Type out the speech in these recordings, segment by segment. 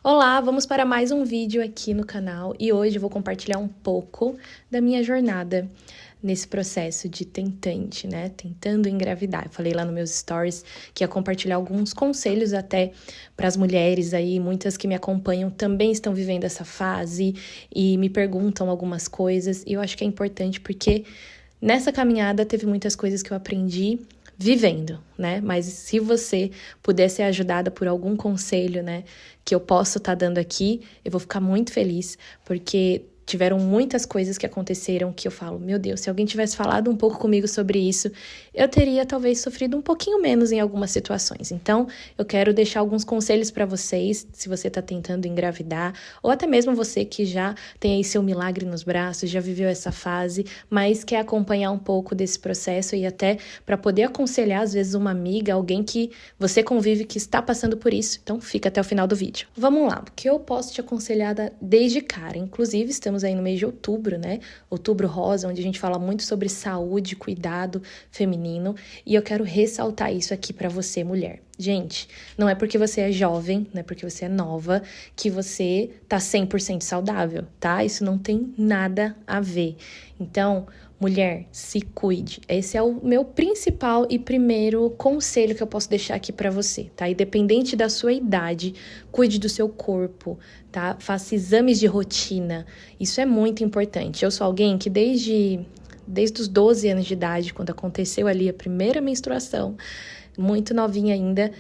Olá, vamos para mais um vídeo aqui no canal e hoje eu vou compartilhar um pouco da minha jornada nesse processo de tentante, né? Tentando engravidar. Eu falei lá nos meus stories que ia compartilhar alguns conselhos até para as mulheres aí, muitas que me acompanham também estão vivendo essa fase e me perguntam algumas coisas e eu acho que é importante porque nessa caminhada teve muitas coisas que eu aprendi vivendo, né? Mas se você puder ser ajudada por algum conselho, né, que eu posso estar dando aqui, eu vou ficar muito feliz, porque tiveram muitas coisas que aconteceram que eu falo, meu Deus, se alguém tivesse falado um pouco comigo sobre isso, eu teria talvez sofrido um pouquinho menos em algumas situações. Então, eu quero deixar alguns conselhos para vocês, se você está tentando engravidar, ou até mesmo você que já tem aí seu milagre nos braços, já viveu essa fase, mas quer acompanhar um pouco desse processo e até para poder aconselhar, às vezes, uma amiga, alguém que você convive que está passando por isso. Então, fica até o final do vídeo. Vamos lá, o que eu posso te aconselhar desde cara? Inclusive, estamos aí no mês de outubro, né? Outubro Rosa, onde a gente fala muito sobre saúde, cuidado feminino, e eu quero ressaltar isso aqui para você, mulher. Gente, não é porque você é jovem, não é porque você é nova, que você tá 100% saudável, tá? Isso não tem nada a ver. Então, mulher, se cuide. Esse é o meu principal e primeiro conselho que eu posso deixar aqui pra você, tá? Independente da sua idade, cuide do seu corpo, tá? Faça exames de rotina. Isso é muito importante. Eu sou alguém que desde os 12 anos de idade, quando aconteceu ali a primeira menstruação, muito novinha ainda,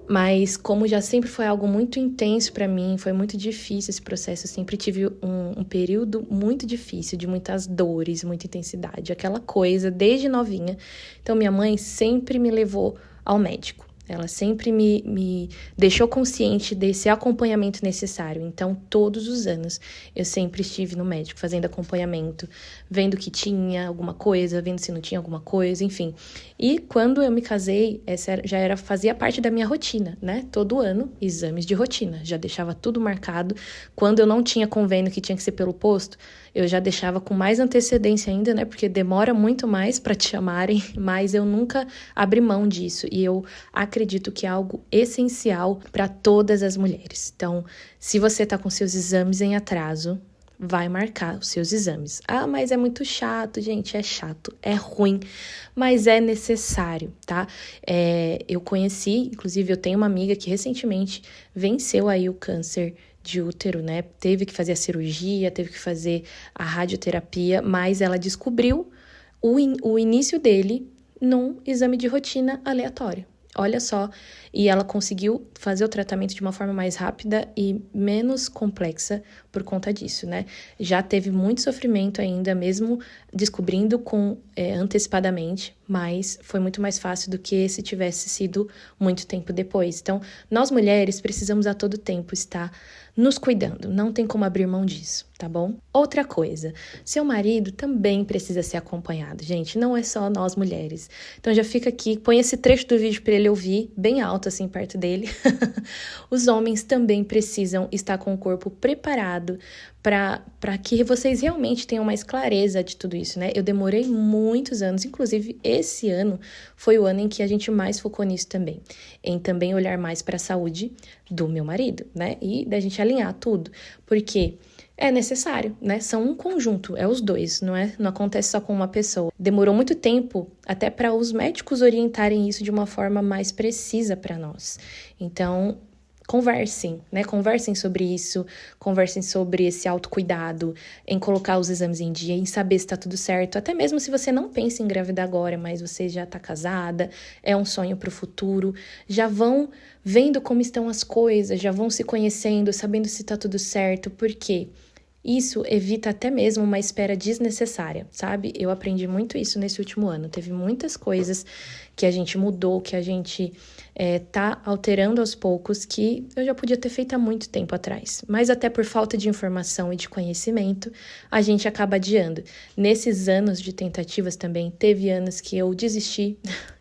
mas como já sempre foi algo muito intenso para mim, foi muito difícil esse processo, eu sempre tive um período muito difícil, de muitas dores, muita intensidade, aquela coisa desde novinha. Então minha mãe sempre me levou ao médico. Ela sempre me deixou consciente desse acompanhamento necessário. Então, todos os anos, eu sempre estive no médico, fazendo acompanhamento, vendo que tinha alguma coisa, vendo se não tinha alguma coisa, enfim. E quando eu me casei, fazia parte da minha rotina, né? Todo ano, exames de rotina. Já deixava tudo marcado. Quando eu não tinha convênio que tinha que ser pelo posto, eu já deixava com mais antecedência ainda, né? Porque demora muito mais para te chamarem, mas eu nunca abri mão disso. E eu acredito que é algo essencial para todas as mulheres. Então, se você tá com seus exames em atraso, vai marcar os seus exames. Ah, mas é muito chato, gente, é chato, é ruim, mas é necessário, tá? Eu conheci, inclusive eu tenho uma amiga que recentemente venceu aí o câncer de útero, né? Teve que fazer a cirurgia, teve que fazer a radioterapia, mas ela descobriu o início dele num exame de rotina aleatório. Olha só, e ela conseguiu fazer o tratamento de uma forma mais rápida e menos complexa por conta disso, né? Já teve muito sofrimento ainda, mesmo descobrindo antecipadamente, mas foi muito mais fácil do que se tivesse sido muito tempo depois. Então, nós mulheres precisamos a todo tempo estar nos cuidando, não tem como abrir mão disso, tá bom? Outra coisa, seu marido também precisa ser acompanhado, gente, não é só nós mulheres. Então já fica aqui, põe esse trecho do vídeo para ele ouvir, bem alto assim, perto dele. Os homens também precisam estar com o corpo preparado para que vocês realmente tenham mais clareza de tudo isso, né? Eu demorei muitos anos, inclusive esse ano foi o ano em que a gente mais focou nisso também, em também olhar mais para a saúde do meu marido, né? E da gente alinhar tudo, porque é necessário, né? São um conjunto, é os dois, não acontece só com uma pessoa. Demorou muito tempo até para os médicos orientarem isso de uma forma mais precisa para nós. Então, conversem, né? Conversem sobre isso, conversem sobre esse autocuidado, em colocar os exames em dia, em saber se tá tudo certo. Até mesmo se você não pensa em engravidar agora, mas você já tá casada, é um sonho pro futuro, já vão vendo como estão as coisas, já vão se conhecendo, sabendo se tá tudo certo, porque isso evita até mesmo uma espera desnecessária, sabe? Eu aprendi muito isso nesse último ano. Teve muitas coisas que a gente mudou, que a gente tá alterando aos poucos, que eu já podia ter feito há muito tempo atrás. Mas até por falta de informação e de conhecimento, a gente acaba adiando. Nesses anos de tentativas também, teve anos que eu desisti,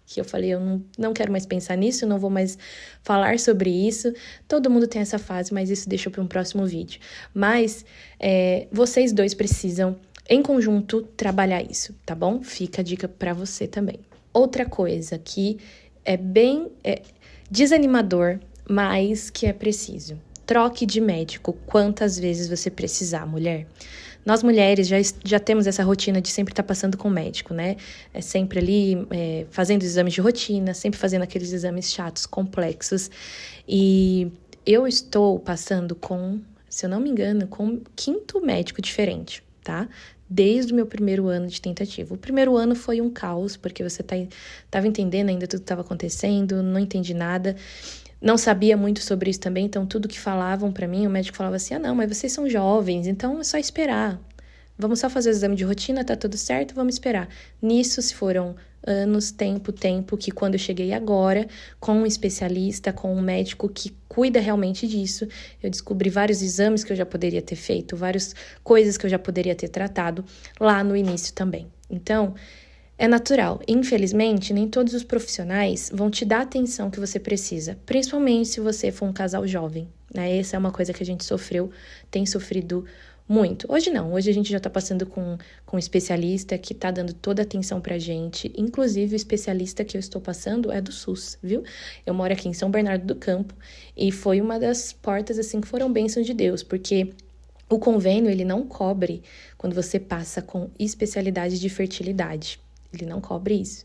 que eu falei, eu não quero mais pensar nisso, não vou mais falar sobre isso. Todo mundo tem essa fase, mas isso deixa para um próximo vídeo. Mas vocês dois precisam, em conjunto, trabalhar isso, tá bom? Fica a dica para você também. Outra coisa que é bem desanimador, mas que é preciso. troque de médico quantas vezes você precisar, mulher. Nós mulheres já temos essa rotina de sempre estar passando com o médico, né? É sempre ali fazendo exames de rotina, sempre fazendo aqueles exames chatos, complexos. E eu estou passando com, se eu não me engano, com um quinto médico diferente, tá? Desde o meu primeiro ano de tentativa. O primeiro ano foi um caos, porque você estava entendendo ainda tudo que estava acontecendo, não entendi nada. Não sabia muito sobre isso também, então tudo que falavam pra mim, o médico falava assim, não, mas vocês são jovens, então é só esperar. Vamos só fazer o exame de rotina, tá tudo certo, vamos esperar. Nisso se foram anos, tempo, que quando eu cheguei agora, com um especialista, com um médico que cuida realmente disso, eu descobri vários exames que eu já poderia ter feito, várias coisas que eu já poderia ter tratado lá no início também. Então, é natural. Infelizmente, nem todos os profissionais vão te dar a atenção que você precisa, principalmente se você for um casal jovem, né? Essa é uma coisa que a gente tem sofrido muito. Hoje não, hoje a gente já tá passando com um especialista que tá dando toda a atenção pra gente, inclusive o especialista que eu estou passando é do SUS, viu? Eu moro aqui em São Bernardo do Campo e foi uma das portas, assim, que foram bênçãos de Deus, porque o convênio, ele não cobre quando você passa com especialidade de fertilidade. Ele não cobre isso.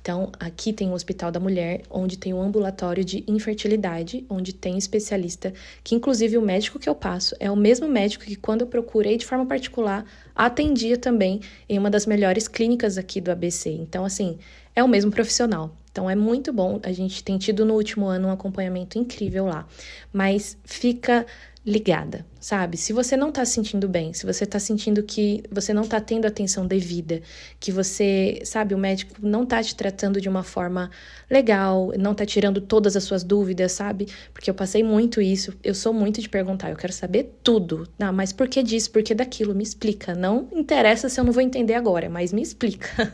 Então, aqui tem o Hospital da Mulher, onde tem um ambulatório de infertilidade, onde tem especialista, que inclusive o médico que eu passo é o mesmo médico que quando eu procurei de forma particular, atendia também em uma das melhores clínicas aqui do ABC. Então, assim, é o mesmo profissional. Então, é muito bom. A gente tem tido no último ano um acompanhamento incrível lá. Mas fica ligada, sabe? Se você não tá se sentindo bem, se você tá sentindo que você não tá tendo atenção devida, que você, sabe, o médico não tá te tratando de uma forma legal, não tá tirando todas as suas dúvidas, sabe? Porque eu passei muito isso, eu sou muito de perguntar, eu quero saber tudo. Não, mas por que disso, por que daquilo? Me explica. Não interessa se eu não vou entender agora, mas me explica.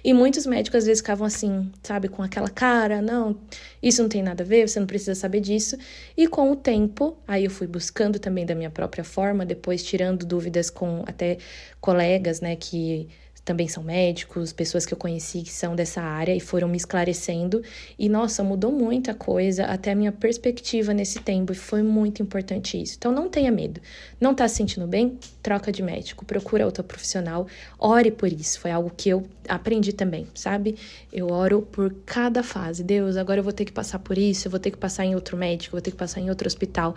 E muitos médicos às vezes ficavam assim, sabe, com aquela cara, não, isso não tem nada a ver, você não precisa saber disso. E com o tempo, aí eu fui buscando também da minha própria forma, depois tirando dúvidas com até colegas, né, que também são médicos, pessoas que eu conheci que são dessa área e foram me esclarecendo. E, nossa, mudou muita coisa, até a minha perspectiva nesse tempo, e foi muito importante isso. Então, não tenha medo. Não tá se sentindo bem? Troca de médico, procura outro profissional, ore por isso. Foi algo que eu aprendi também, sabe? Eu oro por cada fase. Deus, agora eu vou ter que passar por isso, eu vou ter que passar em outro médico, eu vou ter que passar em outro hospital.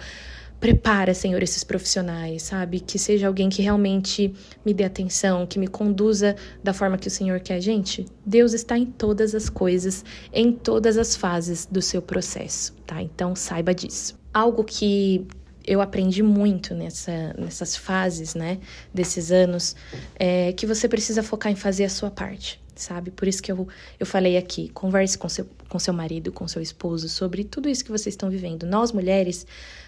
Prepara, Senhor, esses profissionais, sabe? Que seja alguém que realmente me dê atenção, que me conduza da forma que o Senhor quer. Gente, Deus está em todas as coisas, em todas as fases do seu processo, tá? Então, saiba disso. Algo que eu aprendi muito nessas fases, né, desses anos, é que você precisa focar em fazer a sua parte, sabe? Por isso que eu falei aqui, converse com seu marido, com seu esposo, sobre tudo isso que vocês estão vivendo. Nós, mulheres,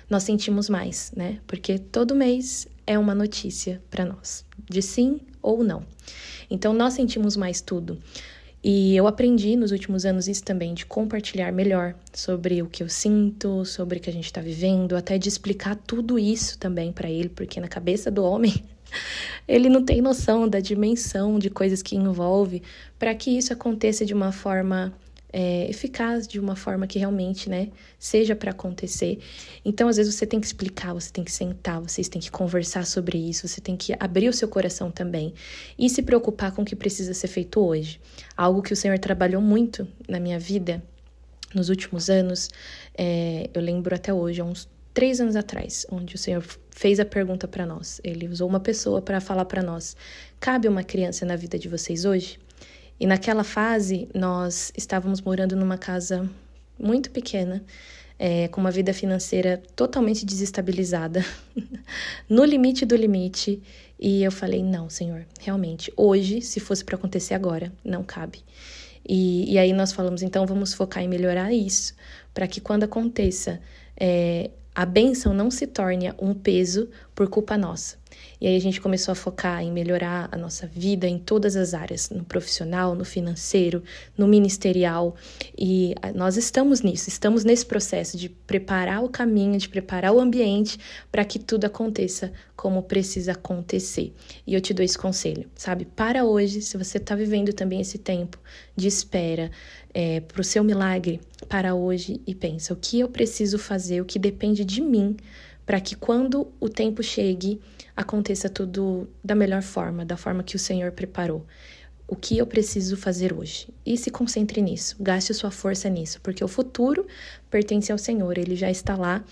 nós sentimos mais, né? Porque todo mês é uma notícia para nós, de sim ou não. Então, nós sentimos mais tudo. E eu aprendi nos últimos anos isso também, de compartilhar melhor sobre o que eu sinto, sobre o que a gente tá vivendo, até de explicar tudo isso também para ele, porque na cabeça do homem, ele não tem noção da dimensão de coisas que envolve para que isso aconteça de uma forma eficaz, de uma forma que realmente, né, seja para acontecer. Então, às vezes, você tem que explicar, você tem que sentar, vocês têm que conversar sobre isso, você tem que abrir o seu coração também e se preocupar com o que precisa ser feito hoje. Algo que o Senhor trabalhou muito na minha vida nos últimos anos, eu lembro até hoje, há uns 3 anos atrás, onde o Senhor fez a pergunta para nós. Ele usou uma pessoa para falar para nós: cabe uma criança na vida de vocês hoje? E naquela fase, nós estávamos morando numa casa muito pequena, com uma vida financeira totalmente desestabilizada, no limite do limite. E eu falei, não, Senhor, realmente, hoje, se fosse para acontecer agora, não cabe. E aí nós falamos, então vamos focar em melhorar isso, para que quando aconteça, a bênção não se torne um peso por culpa nossa. E aí a gente começou a focar em melhorar a nossa vida em todas as áreas, no profissional, no financeiro, no ministerial. E nós estamos nisso, estamos nesse processo de preparar o caminho, de preparar o ambiente para que tudo aconteça como precisa acontecer. E eu te dou esse conselho, sabe? Para hoje, se você está vivendo também esse tempo de espera para o seu milagre, para hoje e pensa, o que eu preciso fazer, o que depende de mim, para que quando o tempo chegue, aconteça tudo da melhor forma, da forma que o Senhor preparou. O que eu preciso fazer hoje? E se concentre nisso, gaste sua força nisso, porque o futuro pertence ao Senhor, Ele já está lá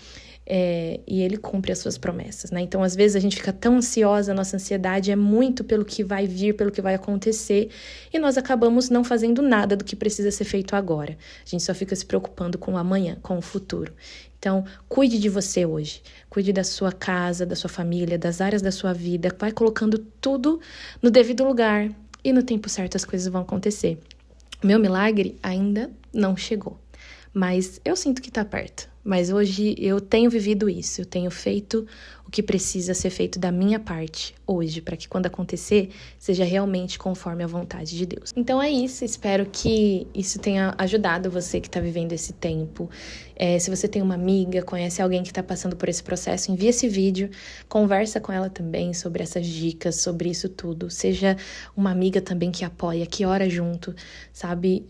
e Ele cumpre as suas promessas, né? Então, às vezes, a gente fica tão ansiosa, a nossa ansiedade é muito pelo que vai vir, pelo que vai acontecer, e nós acabamos não fazendo nada do que precisa ser feito agora. A gente só fica se preocupando com o amanhã, com o futuro. Então, cuide de você hoje, cuide da sua casa, da sua família, das áreas da sua vida, vai colocando tudo no devido lugar e no tempo certo as coisas vão acontecer. O meu milagre ainda não chegou, mas eu sinto que está perto. Mas hoje eu tenho vivido isso, eu tenho feito o que precisa ser feito da minha parte hoje, para que quando acontecer, seja realmente conforme a vontade de Deus. Então é isso, espero que isso tenha ajudado você que está vivendo esse tempo. Se você tem uma amiga, conhece alguém que está passando por esse processo, envia esse vídeo, conversa com ela também sobre essas dicas, sobre isso tudo. Seja uma amiga também que apoia, que ora junto, sabe?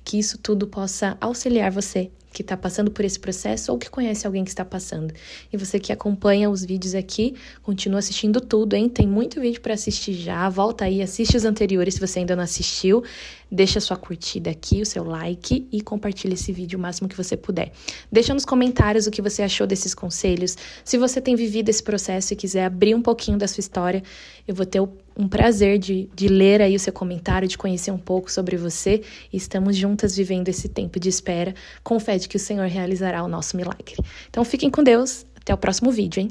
Que isso tudo possa auxiliar você que está passando por esse processo ou que conhece alguém que está passando. E você que acompanha os vídeos aqui, continua assistindo tudo, hein? Tem muito vídeo para assistir já. Volta aí, assiste os anteriores se você ainda não assistiu. Deixa sua curtida aqui, o seu like e compartilha esse vídeo o máximo que você puder. Deixa nos comentários o que você achou desses conselhos. Se você tem vivido esse processo e quiser abrir um pouquinho da sua história, eu vou ter um prazer de ler aí o seu comentário, de conhecer um pouco sobre você. E estamos juntas vivendo esse tempo de espera, com fé de que o Senhor realizará o nosso milagre. Então fiquem com Deus, até o próximo vídeo, hein?